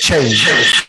change.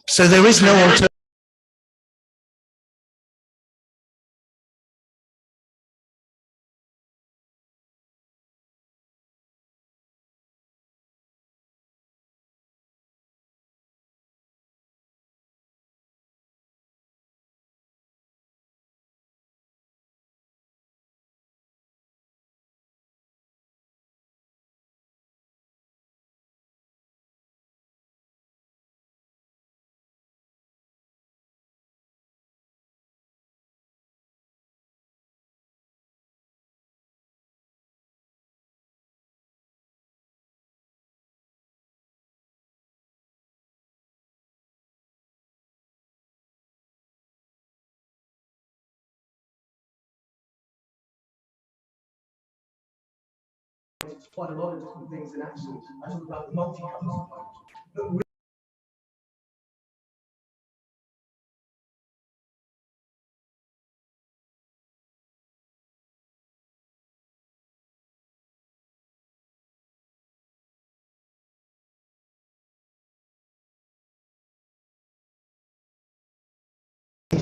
So there is no alternative. It's quite a lot of different things in action. I talk about the multi-colors of hydrogen. But really,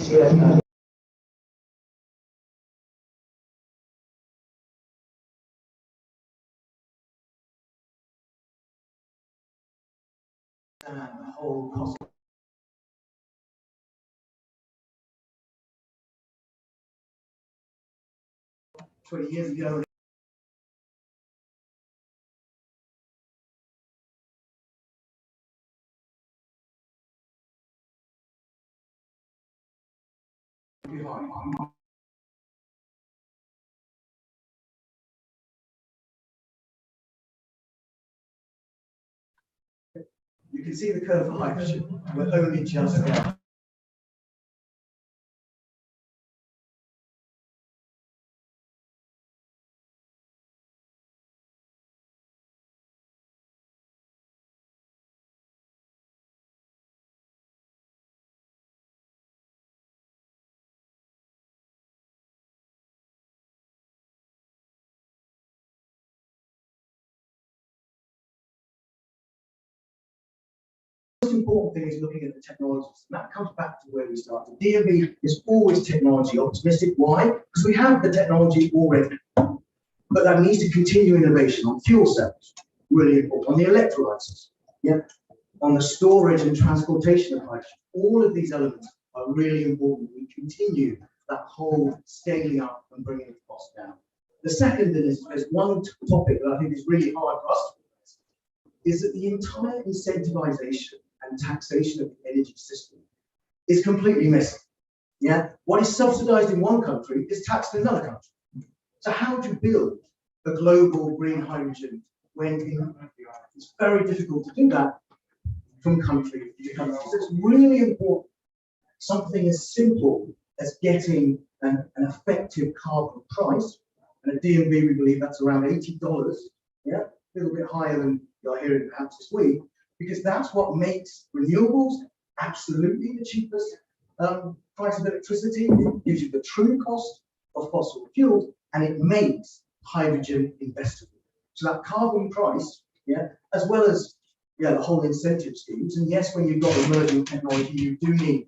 yeah, 20 years ago. You can see the curve for hydrogen. We're only just there. The most important thing is looking at the technologies, and that comes back to where we started. DNV is always technology optimistic. Why? Because we have the technology already, but that needs to continue innovation on fuel cells, really important, on the electrolyzers, yeah, on the storage and transportation of hydrogen. All of these elements are really important. We continue that whole scaling up and bringing the cost down. The second is one topic that I think is really hard for us to address, is that the entire incentivization and taxation of the energy system is completely missing. Yeah, what is subsidized in one country is taxed in another country. So how do you build a global green hydrogen when it's very difficult to do that from country to country? So it's really important. Something as simple as getting an effective carbon price, and at DNV we believe that's around $80. Yeah, a little bit higher than you're hearing perhaps this week, because that's what makes renewables absolutely the cheapest price of electricity. It gives you the true cost of fossil fuels, and it makes hydrogen investable. So that carbon price, yeah, as well as the whole incentive schemes. And yes, when you've got emerging technology, you do need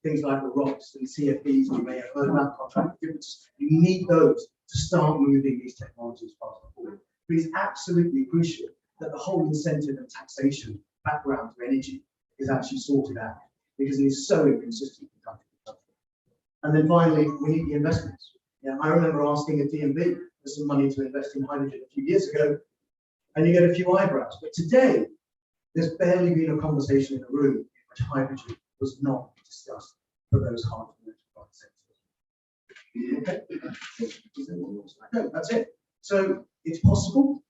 things like the ROCs and CFDs. You may have heard about contract differences. You need those to start moving these technologies faster forward. But it's absolutely crucial that the whole incentive and taxation background to energy is actually sorted out, because it is so inconsistent from country to country. And then finally, we need the investments. Yeah, I remember asking at DNV for some money to invest in hydrogen a few years ago, and you get a few eyebrows. But today, there's barely been a conversation in the room in which hydrogen was not discussed for those hard to identify sectors. Okay, no, that's it. So it's possible.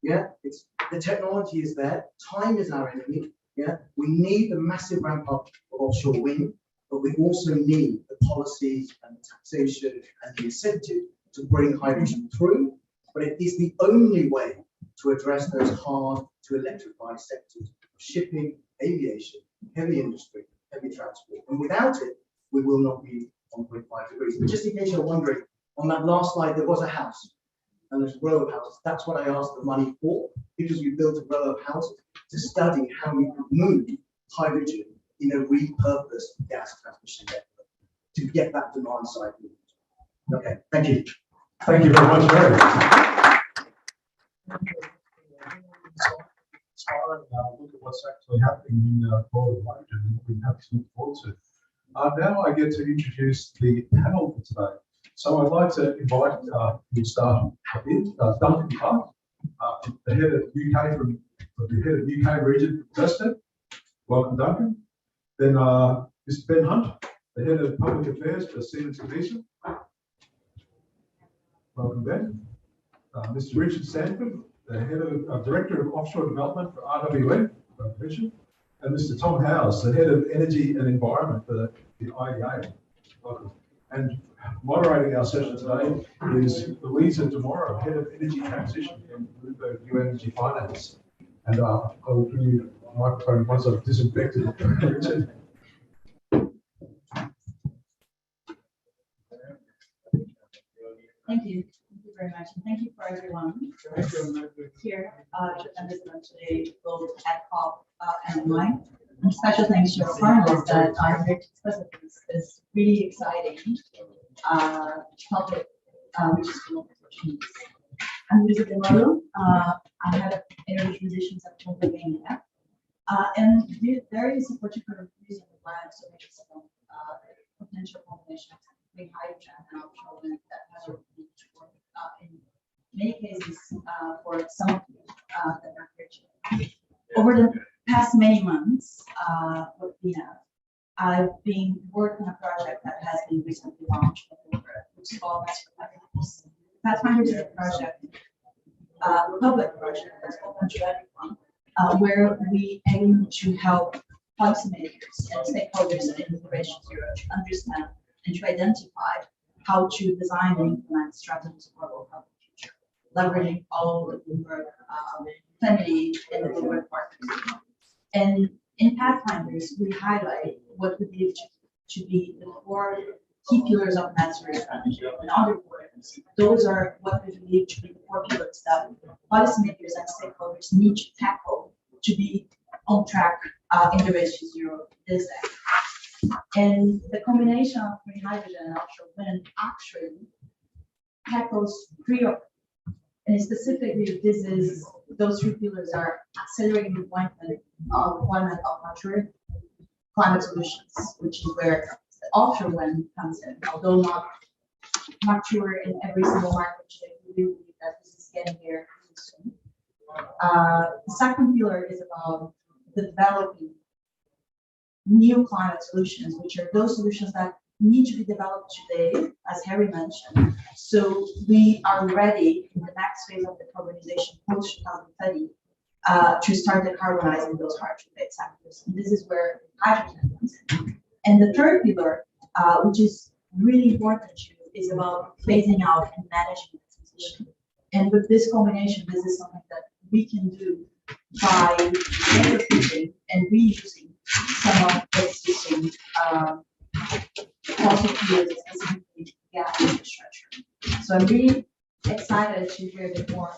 Yeah, it's the technology is there. Time is our enemy. Yeah, we need the massive ramp up of offshore wind, but we also need the policies and the taxation and the incentive to bring hydrogen through. But it is the only way to address those hard to electrify sectors of shipping, aviation, heavy industry, heavy transport. And without it, we will not be 1.5 degrees. But just in case you're wondering, on that last slide, there was a house. And there's a row of houses. That's what I asked the money for, because we built a row of houses to study how we could move hydrogen in a repurposed gas transmission network to get that demand side moved. Okay, thank you. Thank you very much, Gary. Look at what's actually happening in the world of hydrogen and what we have to look forward to. Now I get to introduce the panel for today. So I'd like to invite, we'll start with Duncan Clark, the head of UK from the head of UK region from Preston. Welcome, Duncan. Then Mr. Ben Hunt, the head of public affairs for Siemens Gamesa. Welcome, Ben. Mr. Richard Sanford, the head of director of offshore development for RWE, and Mr. Tom Howes, the head of energy and environment for the IEA. Welcome. And moderating our session today is Louisa Demoro, Head of Energy Transition in Bloomberg New Energy Finance. And I'll give you the microphone once I've disinfected it. Richard. Thank you. Thank you very much. And thank you for everyone here to listen today, both at COP and online. And special thanks to your panelists that are here to discuss this really exciting topic, which is global opportunities. I'm Luisa Demoro. I have energy transitions at Pennsylvania. And there is a particular reason why I'm so interested in potential combination of green hydrogen and offshore wind that has worked in many cases for some of the research. Over the past many months, with Dina, I've been working on a project that has been recently launched, which is called Pathfinders. Pathfinders is a project, a public project that's open to everyone, where we aim to help policymakers and stakeholders in Innovation Zero to understand and to identify how to design and implement strategies for a low carbon future, leveraging all of the Bloomberg family and the Bloomberg partners. And in Pathfinders, we highlight what we believe to be the four key pillars of net zero strategy. In other words, those are what we believe to be the four pillars that policymakers and stakeholders need to tackle to be on track in the race to zero this decade. And the combination of green hydrogen and offshore wind actually tackles three of them. And specifically, those three pillars are accelerating the deployment of mature climate solutions, which is where the offshore wind comes in. Although not mature in every single market today, we do believe that this is getting there soon. The second pillar is about developing new climate solutions, which are those solutions that need to be developed today, as Harry mentioned. So we are ready in the next phase of decarbonization post 2030 to start decarbonizing those hard-to-abate sectors. And this is where hydrogen comes in. And the third pillar, which is really important to you, is about phasing out and managing the transition. And with this combination, this is something that we can do by retrofitting and reusing some of the existing fossil fuels, specifically gas infrastructure. So I'm really excited to hear a bit more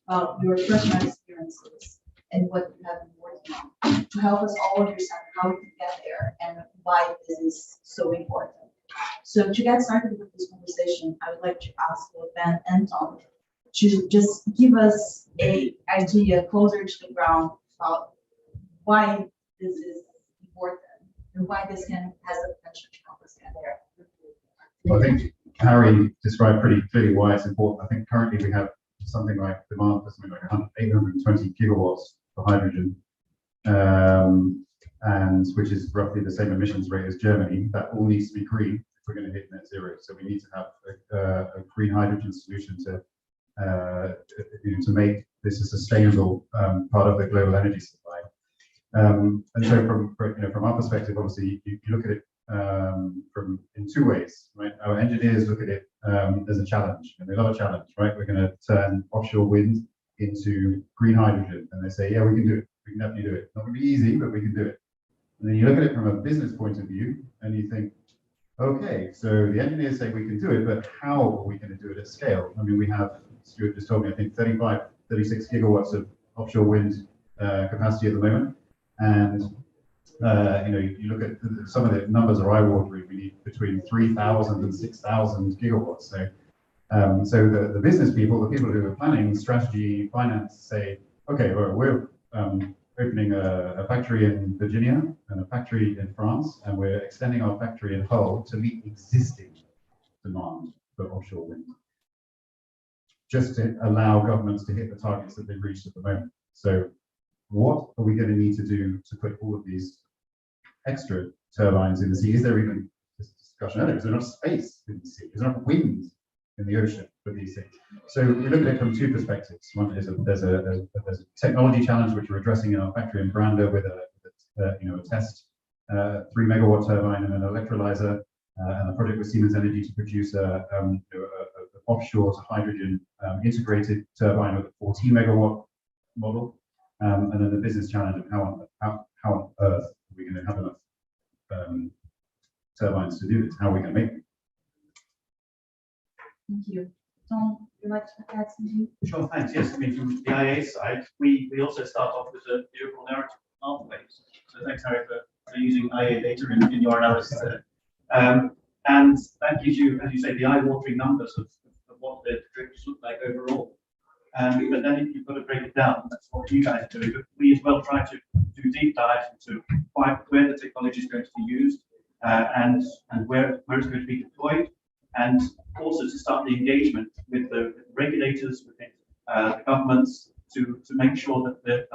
about your personal experiences and what you have been working on to help us all understand how we can get there and why this is so important. So to get started with this conversation, I would like to ask Ben and Tom to just give us an idea closer to the ground about why this is important and why this has the potential to help us get there. Well, I think Harry described pretty clearly why it's important. I think currently we have something like demand for something like 820 gigawatts for hydrogen, and which is roughly the same emissions rate as Germany. That all needs to be green if we're going to hit net zero. So we need to have a green hydrogen solution to make this a sustainable part of the global energy supply. And so from our perspective, obviously you look at it in two ways, right? Our engineers look at it as a challenge, and they love a challenge, right? We're going to turn offshore wind into green hydrogen, and they say, yeah, we can do it. We can definitely do it. Not going to be easy, but we can do it. And then you look at it from a business point of view, and you think, okay, so the engineers say we can do it, but how are we going to do it at scale? I mean, we have, Stuart just told me, I think 36 gigawatts of offshore wind capacity at the moment. And you look at some of the numbers are eye-watering. We need between 3,000 and 6,000 gigawatts. So, the business people, the people who are planning strategy, finance, say, okay, well, we're opening a factory in Virginia and a factory in France, and we're extending our factory in Hull to meet existing demand for offshore wind, just to allow governments to hit the targets that they've reached at the moment. So what are we going to need to do to put all of these extra turbines in the sea? Is there even this discussion earlier? Is there enough space in the sea? Is there enough wind in the ocean for these things? So we look at it from two perspectives. One is there's a technology challenge which we're addressing in our factory in Branda with a test 3 megawatt turbine and an electrolyzer, and a project with Siemens Energy to produce a offshore to hydrogen integrated turbine with a 14 megawatt model. And then the business challenge of how on earth are we going to have enough turbines to do this? How are we going to make them? Thank you. Tom, would you like to add something? Sure, thanks. Yes, I mean, from the IA side, we also start off with the overall narrative pathways. So thanks, Harry, for using IA data in your analysis there. And that gives you, as you say, the eye-watering numbers of what the trajectories look like overall. But then you've got to break it down. That's what you guys do. But we as well try to do deep dives into where the technology is going to be used and where it's going to be deployed. And also to start the engagement with the regulators, with the governments, to make sure that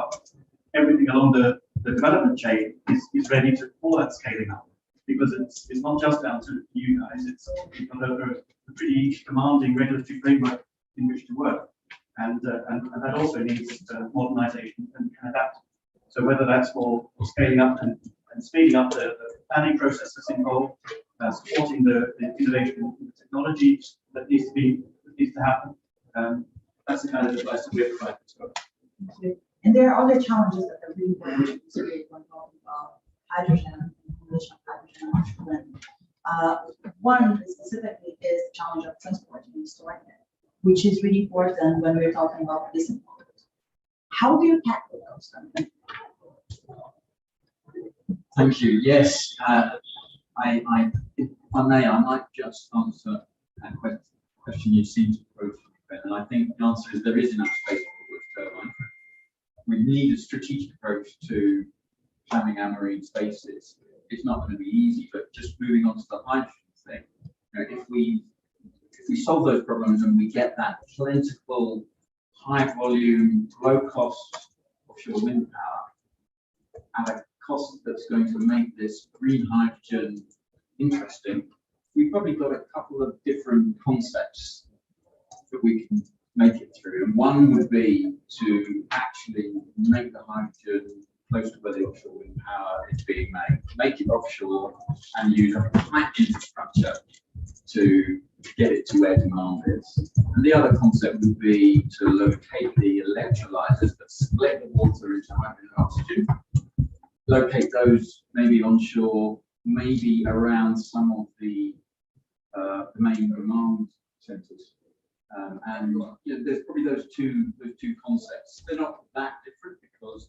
everything along the development chain is ready for that scaling up. Because it's not just down to you guys, you've got a pretty demanding regulatory framework in which to work. And that also needs modernization and adapt. So whether that's for scaling up and speeding up the planning process that's involved, supporting the innovation in the technology that needs to happen. That's the kind of advice that we're providing. Thank you. And there are other challenges that are really important to consider when talking about hydrogen and combination of hydrogen and offshore wind. One specifically is the challenge of transporting and storing it, which is really important when we're talking about business models. How do you tackle those things? Thank you. Yes, if I may, I might just answer a question you seem to approach, and I think the answer is there is enough space for wood turbine. We need a strategic approach to planning our marine spaces. It's not going to be easy, but just moving on to the hydrogen thing, if we solve those problems and we get that plentiful, high volume, low cost offshore wind power at a cost that's going to make this green hydrogen interesting, we've probably got a couple of different concepts that we can make it through. And one would be to actually make the hydrogen close to where the offshore wind power is being made, make it offshore and use a pipe infrastructure to get it to where demand is. And the other concept would be to locate the electrolyzers that split the water into hydrogen and oxygen, locate those maybe onshore, maybe around some of the main demand centers. There's probably those two concepts. They're not that different because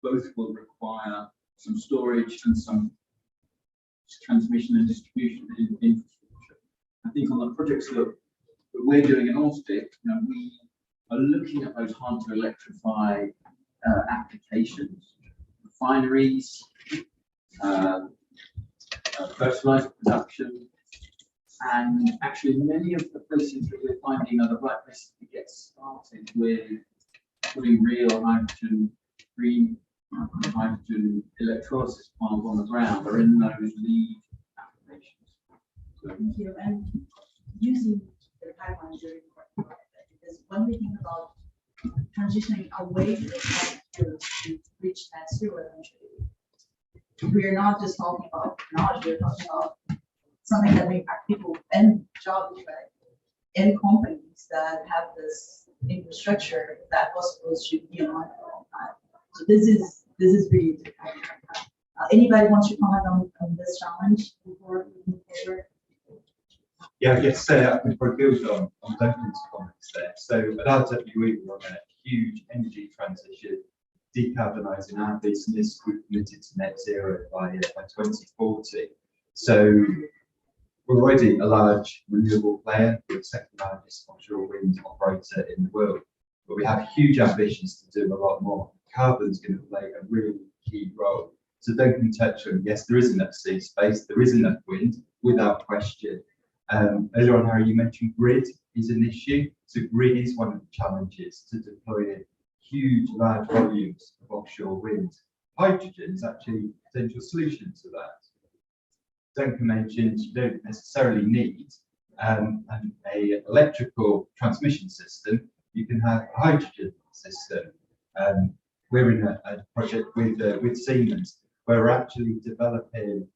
both will require some storage and some transmission and distribution infrastructure. I think on the projects that we're doing in Orsted, we are looking at those hard to electrify applications, refineries, fertilizer production, and actually many of the places that we're finding are the right places to get started with putting real hydrogen, green hydrogen electrolysis plants on the ground are in those lead applications. So, thank you. And using the pipeline is very important because when we think about transitioning away from the to reach net zero eventually, we are not just talking about technology, we're talking about something that may impact people and jobs, right? And companies that have this infrastructure that was supposed to be on for a long time. So this is really difficult. Anybody wants to comment on this challenge before we move forward? Yeah, yes, before I build on Duncan's comments there. So at RWE, we're on a huge energy transition, decarbonising our business. We've committed to net zero by 2040. So we're already a large renewable player. We're the second largest offshore wind operator in the world, but we have huge ambitions to do a lot more. Carbon's going to play a really key role. So Duncan touched on, yes, there is enough sea space, there is enough wind, without question. Earlier on, Harry, you mentioned grid is an issue. So grid is one of the challenges to deploy huge, large volumes of offshore wind. Hydrogen is actually a potential solution to that. Duncan mentioned you don't necessarily need an electrical transmission system. You can have a hydrogen system. We're in a project with Siemens where we're actually developing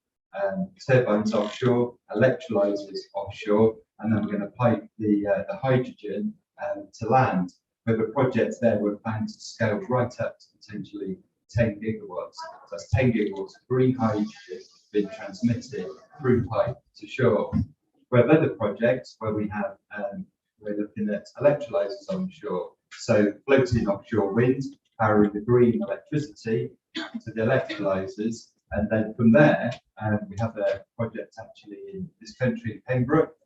turbines offshore, electrolyzers offshore, and then we're going to pipe the hydrogen to land. With the projects there, we're planning to scale right up to potentially 10 gigawatts. So that's 10 gigawatts of green hydrogen being transmitted through pipe to shore. We have other projects where we have we're looking at electrolyzers on shore. So floating offshore wind, powering the green electricity to the electrolyzers. And then from there, we have a project actually in this country in Pembroke,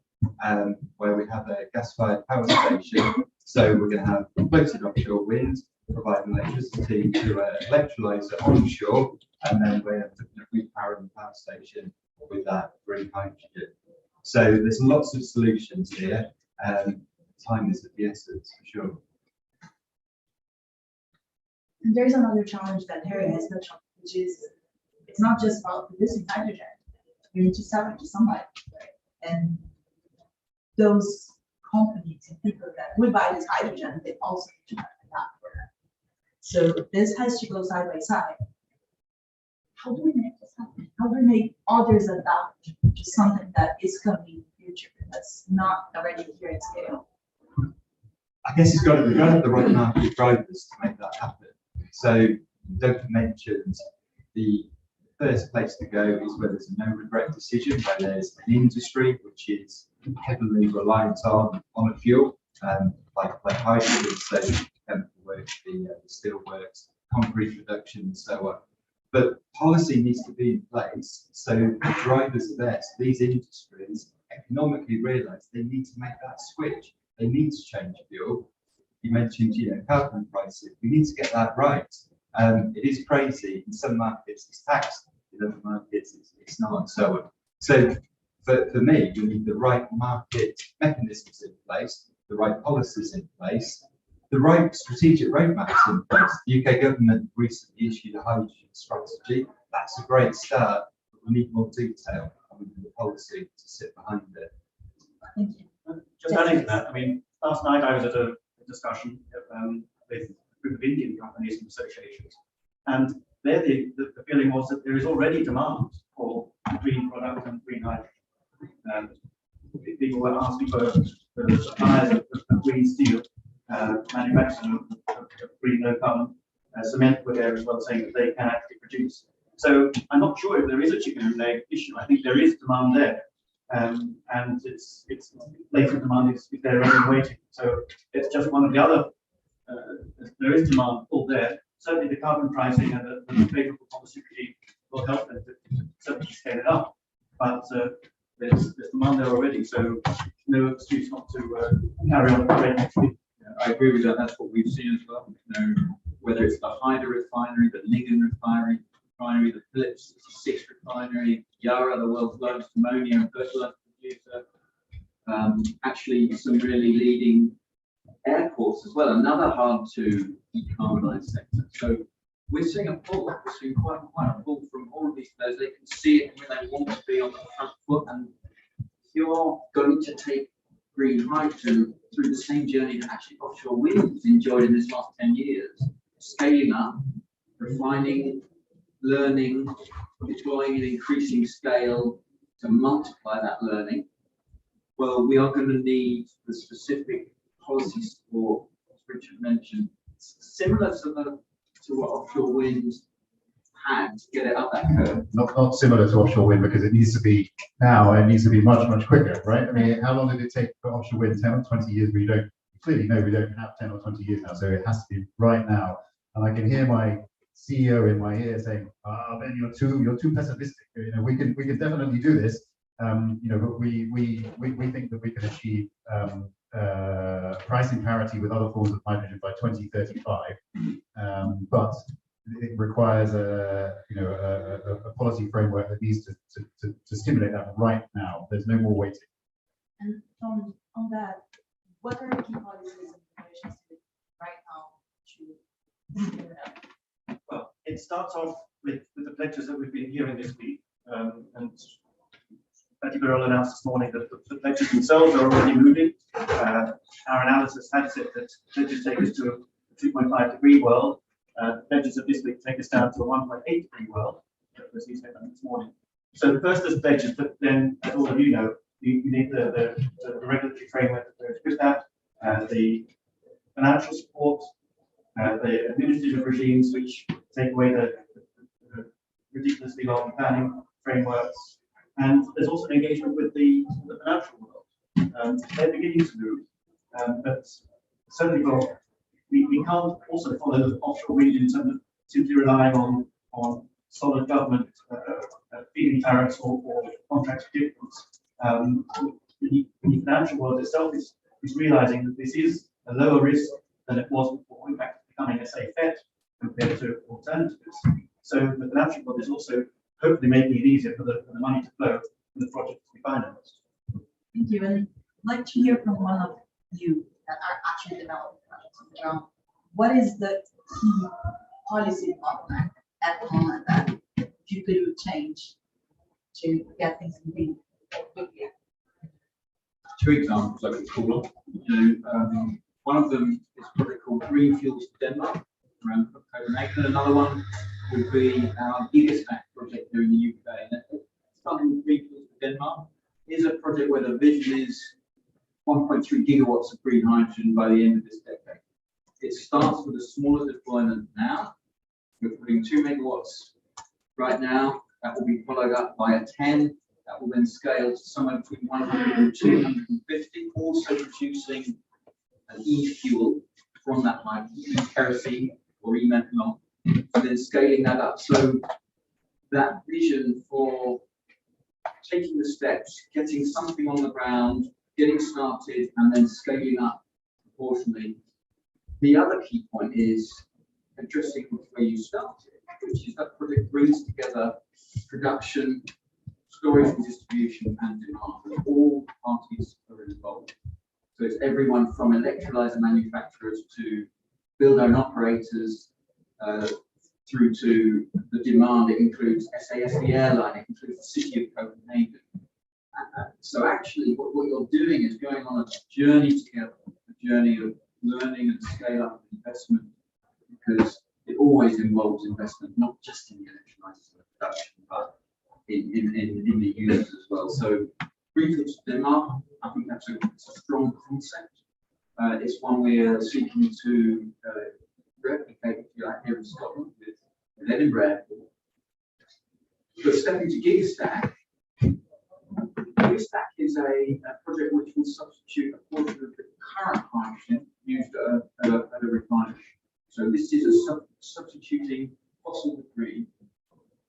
where we have a gas-fired power station. So we're going to have floating offshore wind, providing electricity to an electrolyzer onshore, and then we're repowering the power station with that green hydrogen. So there's lots of solutions here. Time is of the essence for sure. And there's another challenge that Harry has touched on, which is it's not just about producing hydrogen. You need to sell it to somebody, right? And those companies and people that will buy this hydrogen, they also need to have that for that. So this has to go side by side. How do we make this happen? How do we make others adapt to something that is coming in the future that's not already here at scale? I guess we've got to have the right market drivers to make that happen. So Doug mentioned the first place to go is where there's a no regret decision, where there's an industry which is heavily reliant on a fuel, like hydrogen, so chemical works, the steel works, concrete production, and so on. But policy needs to be in place so the drivers are there. So these industries economically realise they need to make that switch. They need to change fuel. You mentioned, carbon pricing. We need to get that right. It is crazy. In some markets, it's taxed. In other markets, it's not, and so on. So for me, we need the right market mechanisms in place, the right policies in place, the right strategic roadmaps in place. The UK government recently issued a hydrogen strategy. That's a great start, but we need more detail and the policy to sit behind it. Thank you. Just adding to that, I mean, last night I was at a discussion with a group of Indian companies and associations, and there the feeling was that there is already demand for green product and green hydrogen. And people were asking for the suppliers of green steel, manufacturing of green low carbon cement were there as well, saying that they can actually produce. So I'm not sure if there is a chicken and egg issue. I think there is demand there. And it's latent demand is there only waiting. So it's just one of the other. There is demand all there. Certainly, the carbon pricing and the favourable policy regime will help them to certainly scale it up. But there's demand there already. So no excuse not to carry on. I agree with that. That's what we've seen as well. Whether it's the Hyder refinery, the Lincoln refinery, the Phillips 66 refinery, Yara, the world's largest ammonia and fertilizer producer. Actually, some really leading airports as well. Another hard to decarbonise sector. So we're seeing a pull. We're seeing quite a pull from all of these players. They can see it when they want to be on the front foot. And if you're going to take green hydrogen through the same journey that actually offshore wind has enjoyed in this last 10 years, scaling up, refining, learning, deploying an increasing scale to multiply that learning, well, we are going to need the specific policy support, as Richard mentioned, similar to what offshore wind had to get it up that curve. Not similar to offshore wind, because it needs to be now, and it needs to be much quicker, right? I mean, how long did it take for offshore wind? 10 or 20 years? We don't clearly know we don't have 10 or 20 years now, so it has to be right now. And I can hear my CEO in my ear saying, Ben, you're too pessimistic. We can definitely do this. But we think that we can achieve pricing parity with other forms of hydrogen by 2035. But it requires a policy framework that needs to stimulate that right now. There's no more waiting. And on that, what are the key policies and regulations right now to stimulate that? Well, it starts off with the pledges that we've been hearing this week, and Betty Birrell announced this morning that the pledges themselves are already moving. Our analysis had said that pledges take us to a 2.5 degree world. Pledges of this week take us down to a 1.8 degree world, as he said this morning. So the first stage is that then, as all of you know, you need the regulatory framework that goes with that, the financial support, the administrative regimes which take away the ridiculously long planning frameworks, and there's also an engagement with the financial world. They're beginning to move, but certainly we can't also follow offshore wind in terms of simply relying on solid government feed-in tariffs or contracts for difference. The financial world itself is realizing that this is a lower risk than it was before. In fact, it's becoming a safe bet compared to alternatives. So the financial world is also hopefully making it easier for the money to flow from the project to be financed. Thank you. And I'd like to hear from one of you that are actually developing projects on the ground. What is the key policy bottleneck at the moment that you could change to get things moving quickly? Two examples I could call on. One of them is a project called Green Fuels for Denmark around Copenhagen. Another one would be our biggest project here in the UK. And starting with Green Fuels for Denmark is a project where the vision is 1.3 gigawatts of green hydrogen by the end of this decade. It starts with a smaller deployment now. We're putting 2 megawatts right now. That will be followed up by a 10. That will then scale to somewhere between 100 and 250, also producing an e-fuel from that hydrogen, kerosene or e-methanol, and then scaling that up. So that vision for taking the steps, getting something on the ground, getting started, and then scaling up proportionally. The other key point is addressing where you started, which is that project brings together production, storage and distribution, and demand. All parties are involved. So it's everyone from electrolyzer manufacturers to build own operators through to the demand. It includes SAS, the airline, it includes the city of Copenhagen. So actually what you're doing is going on a journey together, a journey of learning and scale up investment, because it always involves investment, not just in the electrolyzers and production, but in the users as well. So Greenfield Denmark, I think that's a strong concept. It's one we are seeking to replicate here in Scotland with Edinburgh Airport. But stepping to Gigastack, Gigastack is a project which will substitute a portion of the current hydrogen used at a refinery. So this is a substituting fossil with green.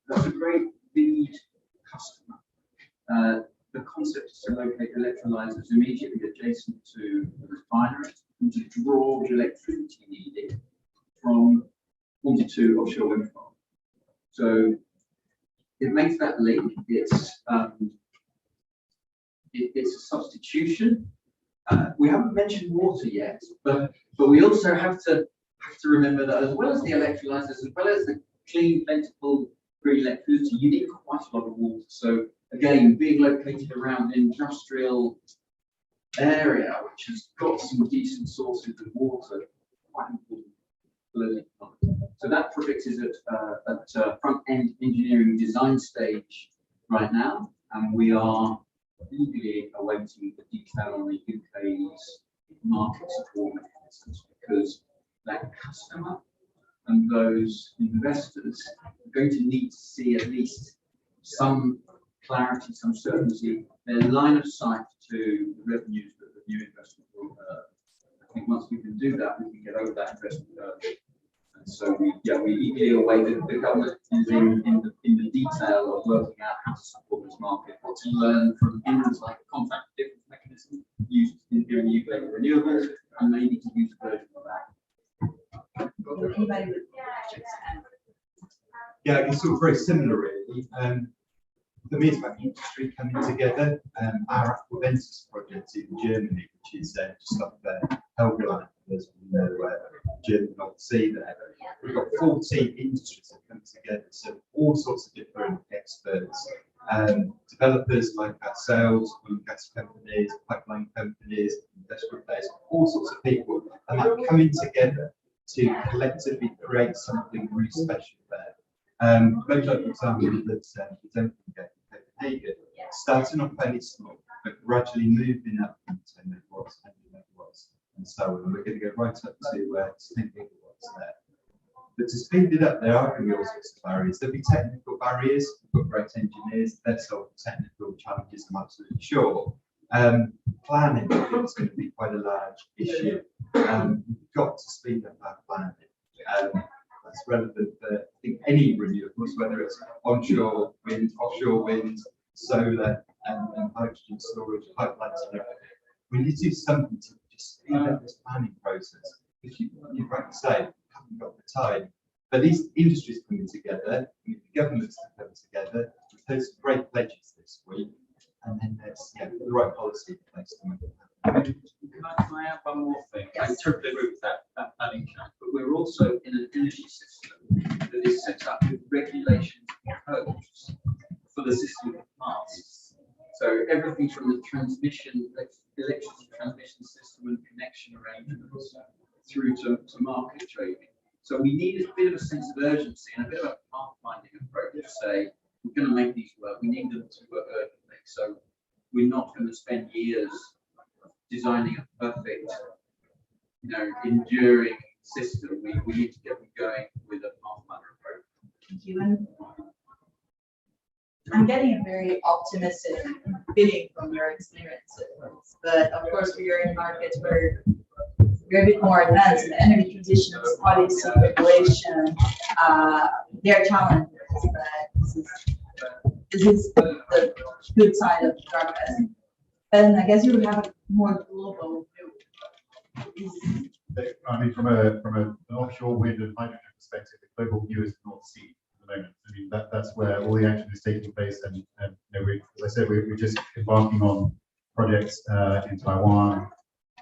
That's a great lead customer. The concept is to locate electrolyzers immediately adjacent to the refinery and to draw the electricity needed from 22 offshore wind farms. So it makes that link. It's a substitution. We haven't mentioned water yet, but we also have to remember that as well as the electrolyzers, as well as the clean, plentiful green electricity, you need quite a lot of water. So again, being located around an industrial area which has got some decent sources of water, quite important. So that project is at front-end engineering design stage right now, and we are eagerly awaiting the detail on the UK's market support mechanisms, because that customer and those investors are going to need to see at least some clarity, some certainty, their line of sight to the revenues that the new investment will earn. I think once we can do that, we can get over that investment early. And so we eagerly await the government is in the detail of working out how to support this market, what to learn from things like contract difference mechanism used here in the UK for renewables, and maybe to use a version of that. Anybody with projects? Yeah, it's sort of very similar, really. For me, it's about industry coming together. Our Aquaventus project in Germany, which is just up there, Helgoland, as we know, German North Sea there. We've got 14 industries that come together, so all sorts of different experts, developers like ourselves, oil and gas companies, pipeline companies, industrial players, all sorts of people, and like coming together to collectively create something really special there. Very like example that Copenhagen, starting off fairly small, but gradually moving up from 10 megawatts, 100 megawatts, and so on. We're going to go right up to 10 gigawatts there. But to speed it up, there are going to be all sorts of barriers. There'll be technical barriers. We've got great engineers. They'll solve technical challenges, I'm absolutely sure. Planning is going to be quite a large issue. We've got to speed up our planning. That's relevant for, I think, any renewables, whether it's onshore wind, offshore wind, solar, and hydrogen storage, pipelines, and everything. We need to do something to just speed up this planning process. If you're right to say, haven't got the time. But these industries coming together, the governments to come together, we've heard some great pledges this week, and then there's the right policy in place to make it happen. Can I add one more thing? I totally agree with that planning camp, but we're also in an energy system that is set up with regulations and codes for the system of parts. So everything from the transmission, electricity transmission system and connection arrangements through to market trading. So we need a bit of a sense of urgency and a bit of a pathfinding approach to say, we're going to make these work, we need them to work urgently. So we're not going to spend years designing a perfect, enduring system. We need to get them going with a pathfinder approach. Thank you. And I'm getting a very optimistic feeling from your experiences, but of course we are in markets where we're a bit more advanced in energy transitions, policy, regulation. There are challenges, but this is the good side of progress. And I guess you would have a more global view. I mean, from an offshore wind and hydrogen perspective, the global view is the North Sea at the moment. I mean, that's where all the action is taking place. And as I said, we're just embarking on projects in Taiwan,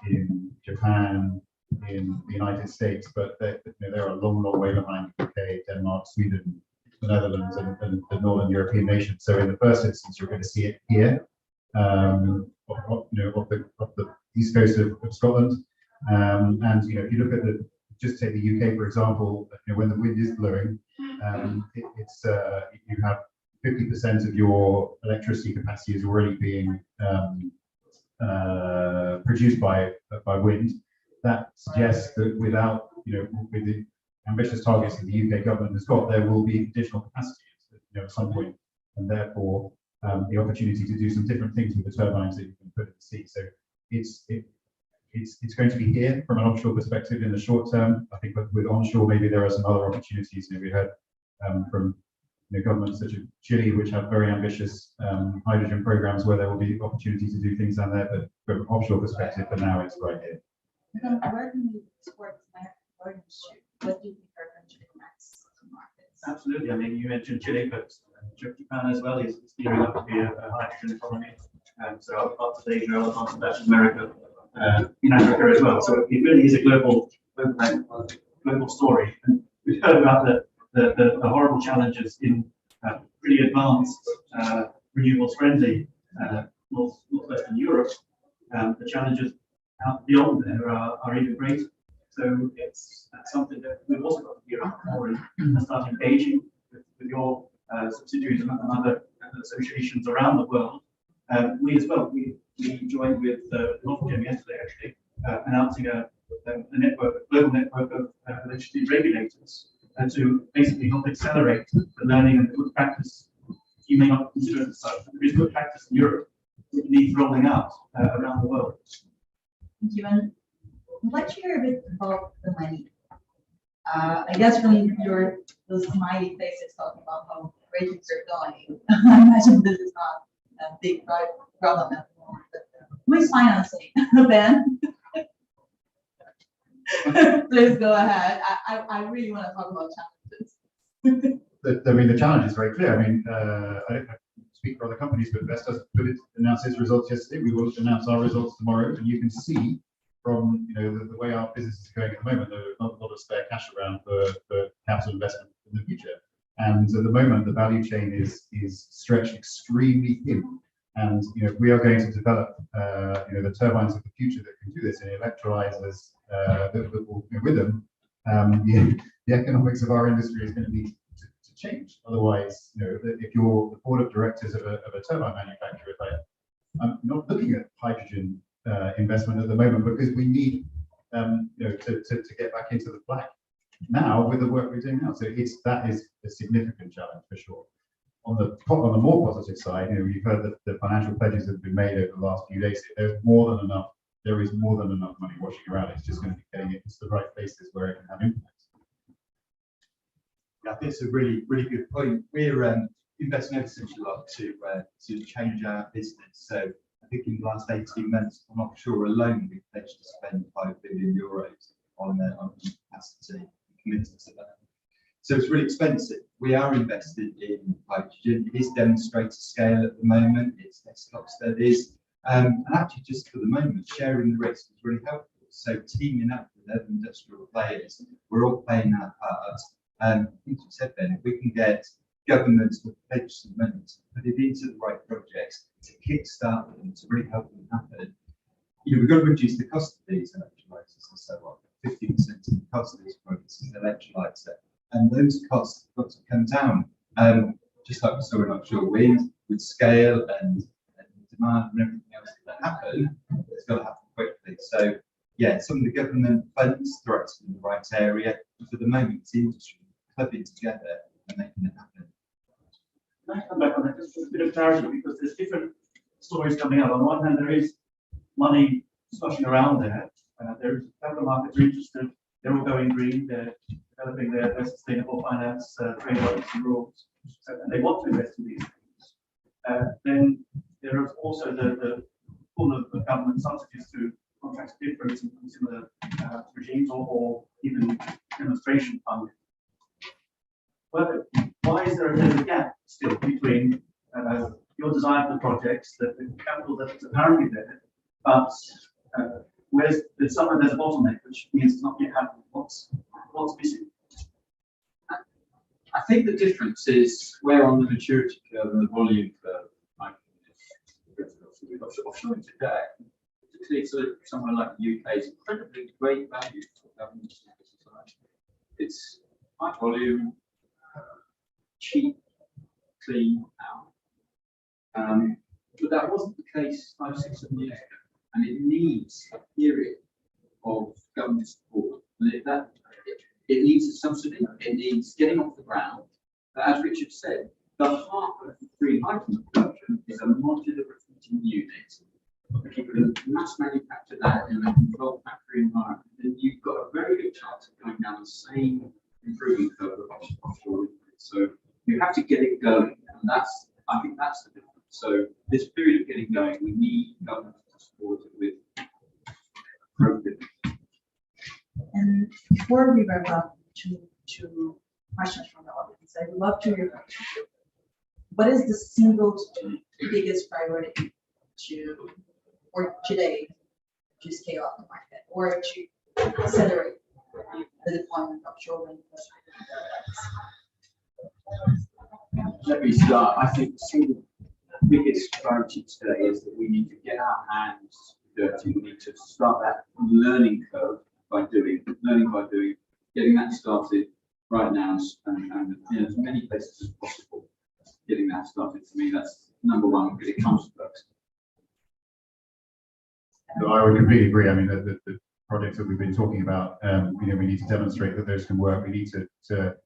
in Japan, in the United States, but they're a long way behind the UK, Denmark, Sweden, the Netherlands, and the Northern European nations. So in the first instance, you're going to see it here, of the east coast of Scotland. And if you look at just take the UK for example, when the wind is blowing, you have 50% of your electricity capacity is already being produced by wind. That suggests that without, with the ambitious targets that the UK government has got, there will be additional capacity at some point, and therefore the opportunity to do some different things with the turbines that you can put in the sea. So it's going to be here from an offshore perspective in the short term. I think with onshore, maybe there are some other opportunities. We heard from governments such as Chile, which have very ambitious hydrogen programs where there will be opportunities to do things down there. But from an offshore perspective, for now, it's right here. Where can we support the industry? What do you think are going to be the next markets? Absolutely. I mean, you mentioned Chile, but Japan as well is gearing up to be a hydrogen economy. So other parts of Asia, other parts of Latin America, in Africa as well. So it really is a global story. And we've heard about the horrible challenges in pretty advanced, renewables friendly northwestern Europe. The challenges out beyond there are even greater. So that's something that we've also got to gear up more and start engaging with your subsidiaries and other associations around the world. We as well, we joined with Northgem yesterday actually, announcing a global network of electricity regulators to basically help accelerate the learning and good practice. You may not consider it such, but there is good practice in Europe which needs rolling out around the world. Thank you. And I'd like to hear a bit about the money. I guess from those smiley faces talking about how great things are going, I imagine this is not a big problem at the moment. But who is financing? Ben? Please go ahead. I really want to talk about challenges. The challenge is very clear. I mean, I don't speak for other companies, but Vestas announced its results yesterday. We will announce our results tomorrow, and you can see from the way our business is going at the moment, there's not a lot of spare cash around for capital investment in the future. And at the moment, the value chain is stretched extremely thin. And we are going to develop the turbines of the future that can do this in electrolyzers that will, with them. The economics of our industry is going to be to change. Otherwise, if you're the board of directors of a turbine manufacturer, like, I'm not looking at hydrogen investment at the moment because we need to get back into the black now with the work we're doing now. So that is a significant challenge for sure. On the more positive side, you've heard that the financial pledges that have been made over the last few days. There's more than enough. There is more than enough money washing around. It's just going to be getting it into the right places where it can have impact. I think it's a really, really good point. We're investing ever since a lot to change our business. So I think in the last 18 months on offshore alone, we've pledged to spend €5 billion on capacity, committed to that. So it's really expensive. We are invested in hydrogen. It is demonstrator scale at the moment. It's desktop studies. And actually, just for the moment, sharing the risk is really helpful. So teaming up with other industrial players, we're all playing our part. I think you said then, if we can get governments to pledge some money to put it into the right projects, to kickstart them, to really help them happen, we've got to reduce the cost of these electrolyzers and so on. 50% of the cost of these projects is an electrolyzer. And those costs have got to come down. Just like we saw in offshore wind, with scale and demand and everything else that happen, it's got to happen quickly. So, yeah, some of the government funds directed in the right area, but for the moment, it's the industry clubbing together and making it happen. Can I come back on that just for a bit of clarity, because there's different stories coming out. On one hand, there is money sloshing around there. There's capital markets are interested. They're all going green. They're developing their sustainable finance frameworks and rules, and they want to invest in these things. Then there is also the pool of government subsidies to contracts difference in similar regimes or even demonstration funding. Well, why is there a gap still between your design for the projects, the capital that's apparently there, but there's a bottleneck, which means it's not yet happening. What's missing? I think the difference is where on the maturity curve and the volume curve, like offshore today, particularly somewhere like the UK, is incredibly great value for government and society. It's high volume, cheap, clean power. But that wasn't the case 5, 6, 7 years ago. And it needs a period of government support. And it needs a subsidy, it needs getting off the ground. But as Richard said, the heart of green hydrogen production is a modular repeating unit. If you can mass manufacture that in a controlled factory environment, then you've got a very good chance of going down the same improvement curve of offshore wind. So you have to get it going. And I think that's the difference. So this period of getting going, we need government to support it with appropriate. And before we wrap up, to questions from the audience, I would love to hear what is the single biggest priority today to scale up the market or to accelerate the deployment of offshore wind? Let me start. I think the single biggest priority today is that we need to get our hands dirty. We need to start that learning curve by doing, getting that started right now, and in as many places as possible. Getting that started, for me, that's number one, because it comes first. So I would completely agree. I mean, the projects that we've been talking about, we need to demonstrate that those can work. We need to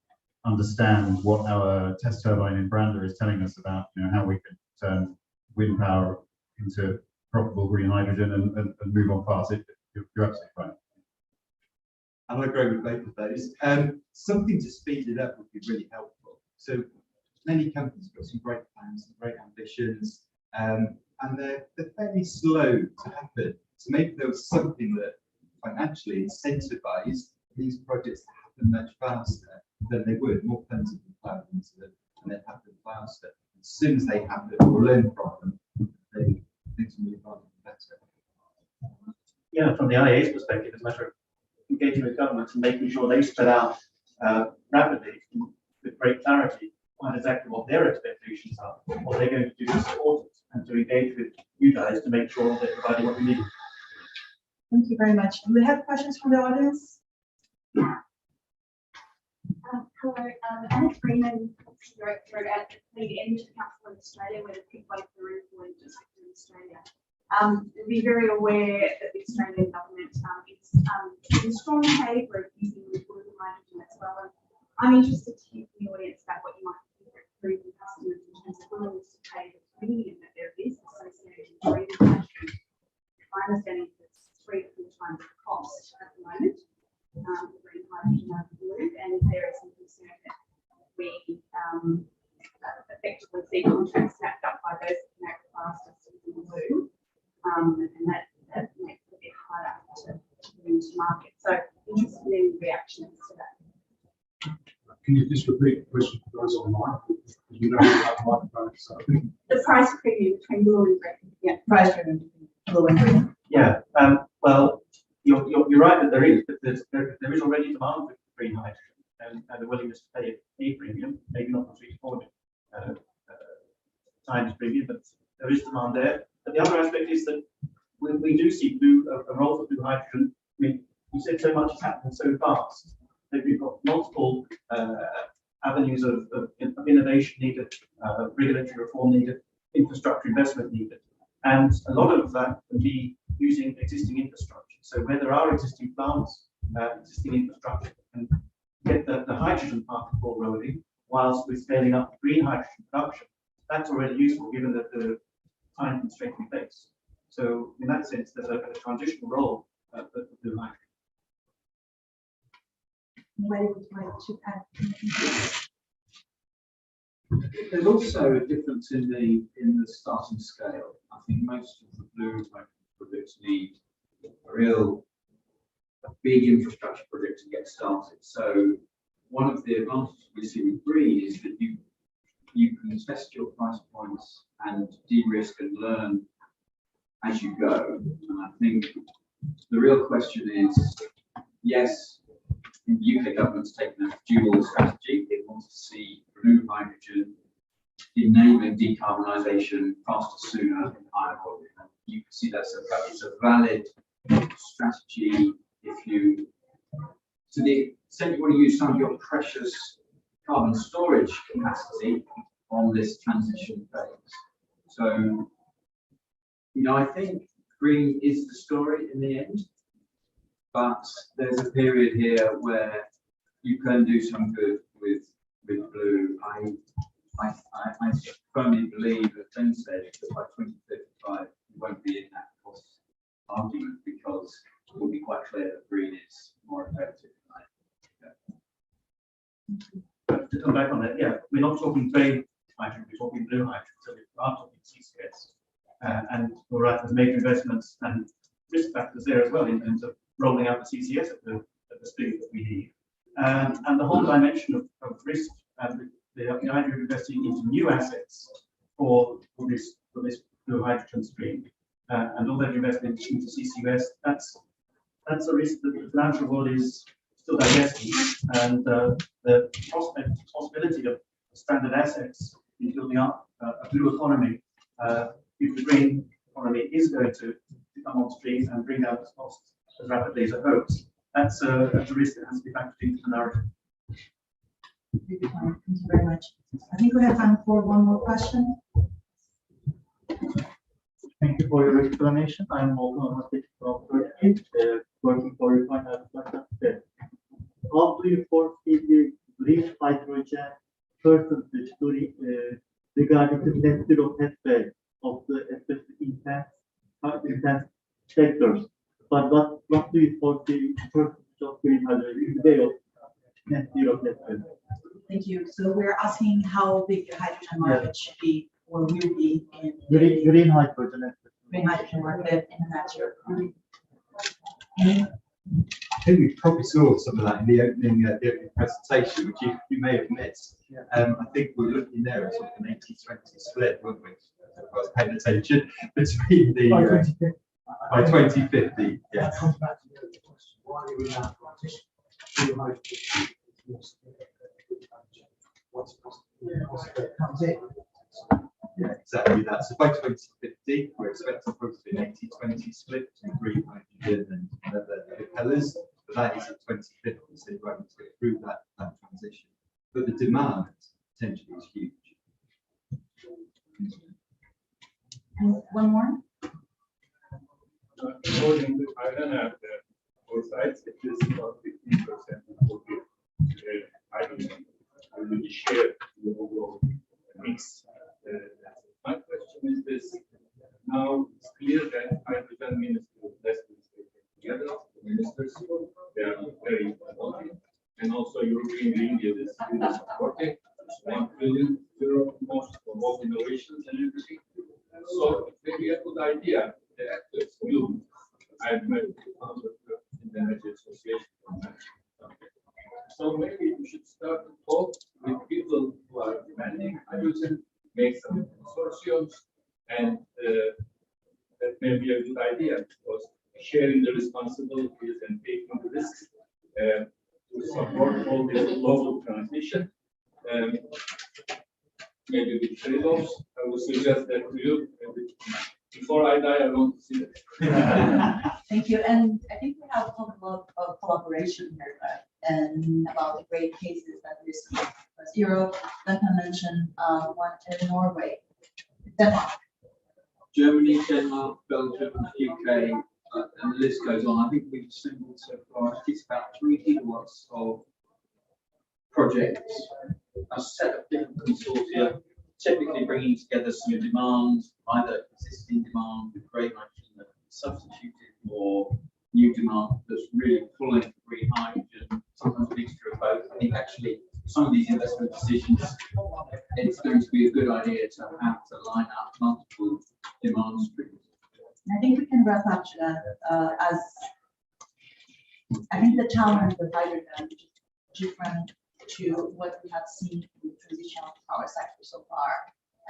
understand what our test turbine in Brander is telling us about, how we can turn wind power into profitable green hydrogen and move on fast. You're absolutely right. And I agree with both of those. Something to speed it up would be really helpful. So many companies have got some great plans, some great ambitions, and they're fairly slow to happen. So maybe there was something that financially incentivized these projects to happen much faster than they would. More funds have been plowed into them, and they happen faster. As soon as they happen, we'll learn from them. Things will move on better. Yeah, from the IA's perspective, it's a matter of engaging with governments and making sure they spell out rapidly with great clarity on exactly what their expectations are, what they're going to do to support it, and to engage with you guys to make sure they're providing what we need. Thank you very much. Do we have questions from the audience? Hello, Anna Freeman, Director at the Energy Council in Australia, we're the big way for renewable energy sector in Australia. You'll be very aware that the Australian government is in strong favour of using blue hydrogen as well. And I'm interested to hear from the audience about what you might hear from customers in terms of willingness to pay the premium that there is associated with green hydrogen. My understanding is it's 3 to 4 times the cost at the moment. Green hydrogen over blue, and there is some concern that we effectively see contracts snapped up by those that can act faster in blue, and that makes it a bit harder to bring to market. So interested in reactions to that. Can you just repeat the question for those online? Because we don't have a microphone, so. The price premium between blue and green. Yeah, price driven, blue and green. Yeah, well, you're right that there is, but there is already demand for green hydrogen and a willingness to pay a premium, maybe not the 3 to 4 times premium, but there is demand there. But the other aspect is that we do see a role for blue hydrogen. I mean, you said so much is happening so fast that we've got multiple avenues of innovation needed, regulatory reform needed, infrastructure investment needed. And a lot of that can be using existing infrastructure. So where there are existing plants, existing infrastructure, and get the hydrogen part of the ball rolling, whilst we're scaling up green hydrogen production, that's already useful given that the time constraint we face. So in that sense, there's a transitional role for blue hydrogen. Anybody would like to add? There's also a difference in the starting scale. I think most of the blue hydrogen projects need a big infrastructure project to get started. So one of the advantages we see with green is that you can test your price points and de-risk and learn as you go. And I think the real question is, yes, the UK government's taken a dual strategy. It wants to see blue hydrogen enabling decarbonisation faster, sooner, and higher volume. And you can see that's a valid strategy if you, to the extent you want to use some of your precious carbon storage capacity on this transition phase. So, I think green is the story in the end. But there's a period here where you can do some good with blue. I firmly believe, as Ben said, that by 2055 we won't be in that cost argument because it will be quite clear that green is more effective. But to come back on that, yeah, we're not talking green hydrogen, we're talking blue hydrogen, so we are talking CCS. And we're right, there's major investments and risk factors there as well in terms of rolling out the CCS at the speed that we need. And the whole dimension of risk and the idea of investing into new assets for this blue hydrogen stream and all that investment into CCUS, that's a risk that the financial world is still digesting, and the possibility of standard assets in building up a blue economy, if the green economy is going to come on stream and bring down its costs as rapidly as it hopes, that's a risk that has to be factored into the narrative. Thank you very much. I think we have time for one more question. Thank you for your explanation. I'm Volkan Amasek from Turkey, working for Refinery Plaza. How do you foresee the green hydrogen percentage regarding the net zero pathway of the especially intense sectors? But what do you foresee the percentage of green hydrogen in the way of net zero pathway? Thank you. So we're asking how big the hydrogen market should be or will be in green hydrogen. Green hydrogen market in the net zero economy. I think we probably saw some of that in the opening presentation, which you may have missed. I think we're looking there at sort of an 80-20 split, weren't we? If I was paying attention, between the by 2050. Yeah. That comes back to the other question. Why are we now transition? Blue hydrogen is more significant than green hydrogen. What's the cost of it comes in? Yeah, exactly that. So by 2050, we're expecting probably an 80-20 split between green hydrogen and the pillars. but that is at 2050, so you're able to get through that transition. But the demand potentially is huge. And one more? According to Ireland, both sides, it is about 15% of the hydrogen will be shared in the overall mix. My question is this: now it's clear that hydrogen ministers, less together, the ministers, they are very involved, and also European Union is really supporting €1 trillion most for both innovations and everything. So it may be a good idea. The actors will. I've met in the Energy Association. So maybe we should start to talk with people who are demanding hydrogen, make some consortiums, and that may be a good idea because sharing the responsibilities and taking the risks to support all this global transition. Maybe with trade-offs, I would suggest that to you. Before I die, I want to see that. Thank you. And I think we have talked about collaboration here, and about the great cases that we're seeing across Europe. Duncan mentioned one in Norway, Denmark. Germany, Denmark, Belgium, UK, and the list goes on. I think we've assembled so far, it's about 3 gigawatts of projects, a set of different consortia, typically bringing together some demand, either existing demand with grey hydrogen that substituted or new demand that's really pulling for green hydrogen, sometimes a mixture of both. I think actually some of these investment decisions, it's going to be a good idea to have to line up multiple demand streams. I think we can wrap up to that as I think the challenge with hydrogen is different to what we have seen in the traditional power sector so far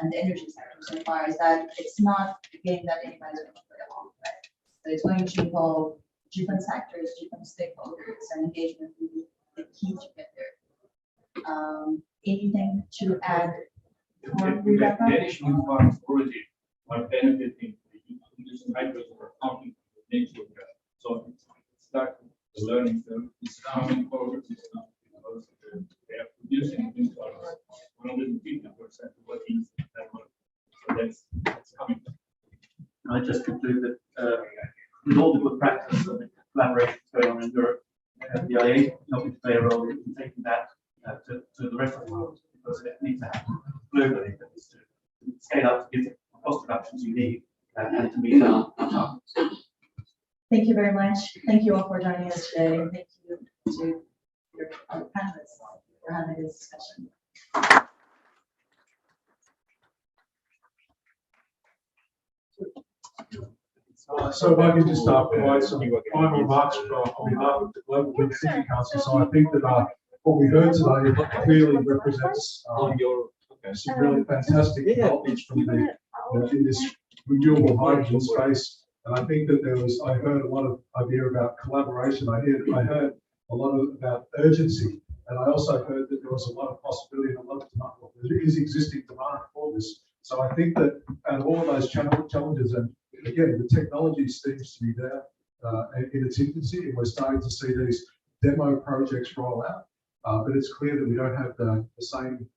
and the energy sector so far, is that it's not a game that anybody's going to play along with. So it's going to involve different sectors, different stakeholders, and engagement will be the key to get there. Anything to add before we wrap up? Danish wind farms already are benefiting using hydrogen for pumping nature gas. So it's like the learning curve is coming forward. Because they are producing wind farms 150% of what is that one. So that's coming. I just conclude that with all the good practice and the collaboration going on in Europe, the IA is helping to play a role in taking that to the rest of the world, because it needs to happen globally. That is to scale up to get the cost reductions you need and to meet our targets. Thank you very much. Thank you all for joining us today. And thank you to your other panelists for having this discussion. So if I could just provide some final remarks on behalf of the Global Wind Thinking Council. So I think that what we heard today clearly represents some really fantastic developments from in this renewable hydrogen space. And I think that I heard a lot of idea about collaboration. I heard a lot about urgency. And I also heard that there was a lot of possibility and a lot of demand. There is existing demand for this. So I think that out of all of those challenges, and again, the technology seems to be there in its infancy, and we're starting to see these demo projects roll out. But it's clear that we don't have the same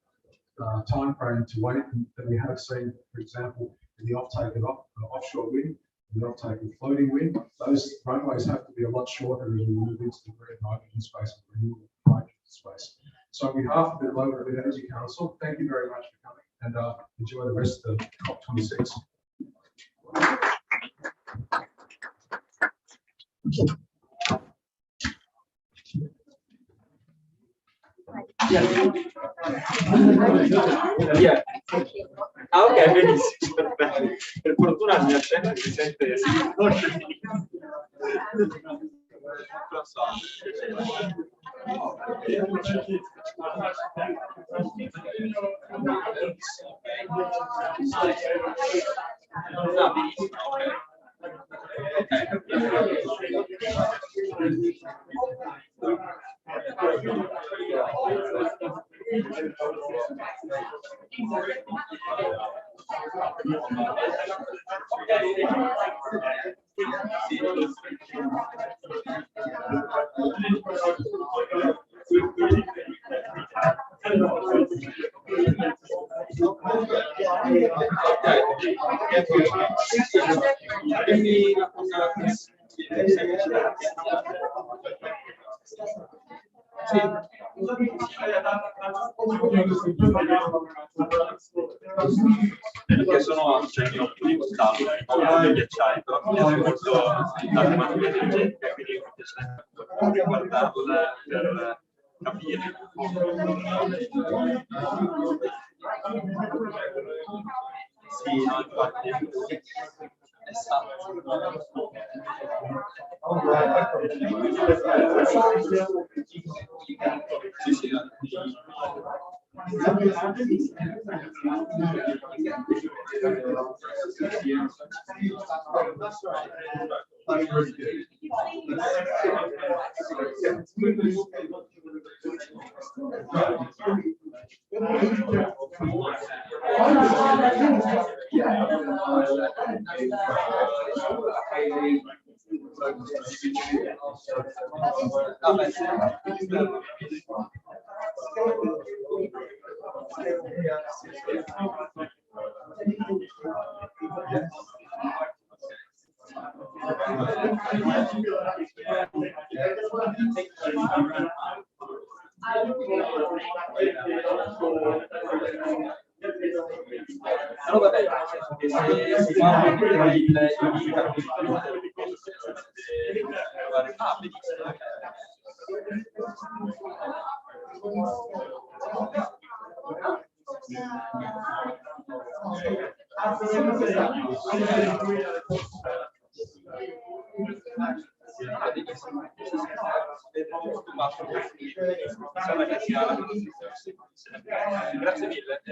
time frame to wait that we have seen, for example, in the offtake of offshore wind, the offtake of floating wind. Those runways have to be a lot shorter as we move into the green hydrogen space and renewable hydrogen space. So on behalf of the Global Wind Energy Council, thank you very much for coming, and enjoy the rest of COP26. Yeah. Ah, ok, benissimo, perfetto. Per fortuna il mio accento si sente. Okay. Perché sono cioè, alcuni costano di ghiacciai, però è molto intelligente, quindi mi piace guardarla per capire. Sì, no, infatti. Sì, sì. That's really good. No, vabbè, grazie mille per la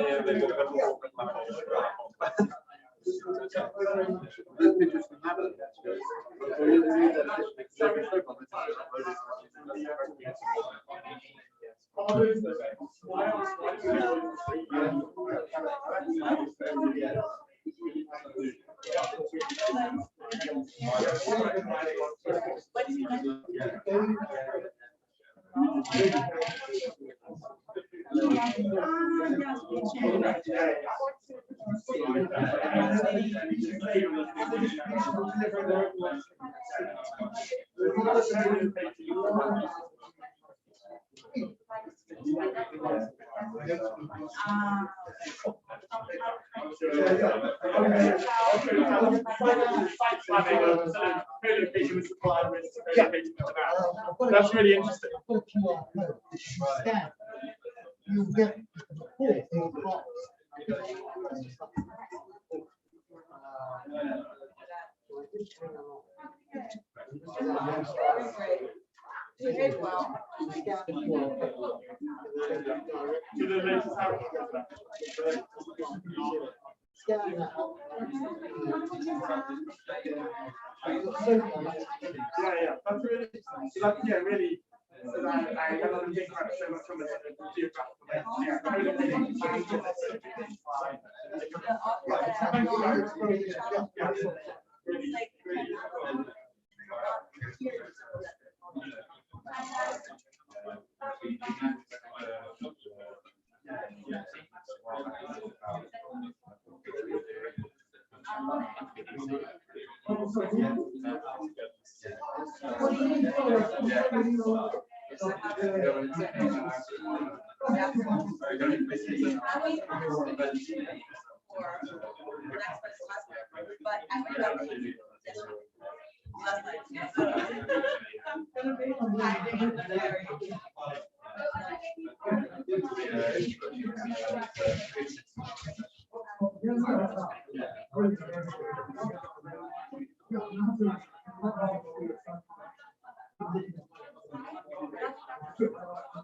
That's really interesting. You get the whole thing box. You did well. Yeah, that's really interesting. So that, yeah, really, so that I don't think about so much from a geographical lens. Yeah, really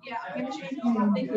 Yeah, I'm gonna change something.